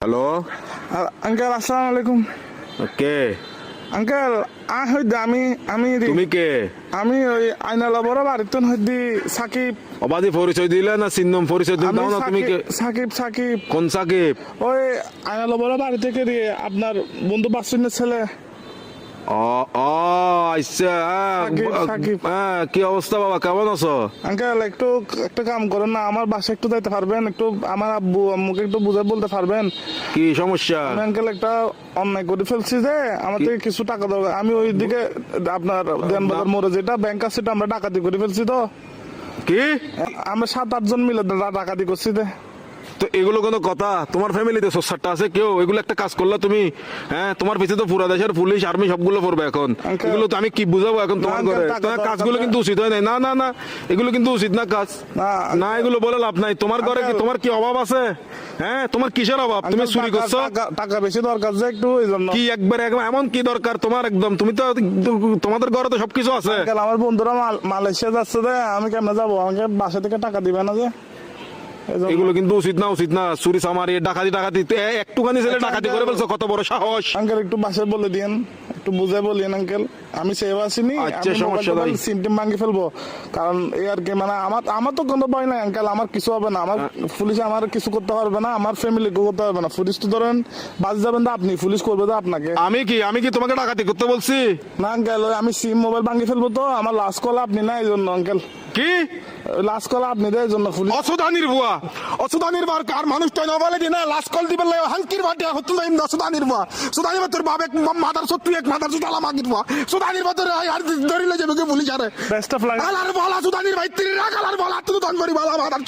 Hello uncle আসসালামু আলাইকুম। কে uncle হইতে আমি আমি তুমি কে আমি ওই আইনালা বড় বাড়িতে হইতে সাকিব। অবাধি পরিচয় দিলে না চিহ্নম পরিচয় দিলে আমি দাও না তুমি কে সাকিব সাকিব কোন সাকিব? ওই আইনালা বড় বাড়ি থেকে দিয়ে আপনার বন্ধু বাসুনের ছেলে। ও ও আচ্ছা সাকিব। কি অবস্থা বাবা, কেমন আছো? আঙ্কেল একটু একটা কাম করেন না, আমার বাসায় একটু যাইতে পারবেন? একটু আমার আব্বু আম্মুকে একটু বুঝে বলতে পারবেন? কি সমস্যা? আমি আঙ্কেল একটা অন্যায় করে ফেলছি যে আমার থেকে কিছু টাকা দরকার। আমি ওই দিকে আপনার দেনবাজার মোড়ে যেটা ব্যাংক আছে সেটা আমরা ডাকাতি করে ফেলছি। তো কি আমরা 7-8 জন মিলে ডাকাতি করছি। তো এগুলো কোনো কথা? তোমার ফ্যামিলিতে সোসারটা আছে কেউ? এগুলো একটা কাজ করলা তুমি? হ্যাঁ, তোমার পিছিয়ে তো পুরা দেশের পুলিশ আর্মি সবগুলো পড়বে এখন। Uncle, এগুলো তো আমি কি বুঝাবো এখন তোমার না, ঘরে? uncle, তোমার কাজগুলো কিন্তু উচিত হয় নাই। না না না, এগুলো কিন্তু উচিত না কাজ। না এগুলো বলে লাভ নাই। তোমার ঘরে কি Uncle, তোমার কি অভাব আছে? হ্যাঁ, তোমার কিসের অভাব? তুমি আঙ্কেল, চুরি করছো? টাকা বেশি দরকার যে একটু এই জন্য। কি একবার এমন কি দরকার তোমার? একদম তুমি তো তোমাদের ঘরে তো সবকিছু আছে। আঙ্কেল, আমার বন্ধুরা মালয়েশিয়া যাচ্ছে যে আমি কেমনে যাবো? আমাকে বাসা থেকে টাকা দিবে না যে? এই জন্য। এগুলো কিন্তু উচিত না, উচিত না। চুরি চামারি ডাকাতি টাকাতি একটুখানি ছেলে ডাকাতি করে ফেলছো, কত বড় সাহস! আঙ্কেল একটু বাসায় বলে দিন, একটু বুঝে বলিয়েন আঙ্কেল। আমি সেভ আসিনি, আচ্ছা, সমস্যা নাই। সিমটিম ভাঙি ফেলবো। কারণ এই আর কি, মানে আমার তো কোনো ভয় নাই আঙ্কেল। আমার কিছু হবে না, আমার পুলিশ আমার কিছু করতে পারবে না, আমার ফ্যামিলি করতে পারবে না। পুলিশ তো ধরেন বাজ যাবেন তো আপনি, পুলিশ করবে তো আপনাকে। আমি কি তোমাকে ডাকাতি করতে বলছি? না আঙ্কেল, আমি সিম মোবাইল ভাঙি ফেলবো। তো আমার লাস্ট কল আপনি না, এই জন্য আঙ্কেল। কি লাস্ট কল আপনি দেয় এই জন্য পুলিশ। অসুদানির বুয়া, অসুদানির বার কার মানুষটা না বলে দিনা লাস্ট কল দিবেন লাই হালকির বাটে হতুল দাইম অসুদানির বুয়া। সুদানির তোর বাপ এক মাদার সত্তু এক মাদার সুদালা মাগির বুয়া। সুদানির বাতর আর ধরিলে যাবে কে পুলিশ আরে। Best of luck. আলার বলা সুদানির ভাই তিরি রাখ আলার বলা তুই দন করি বলা মাদার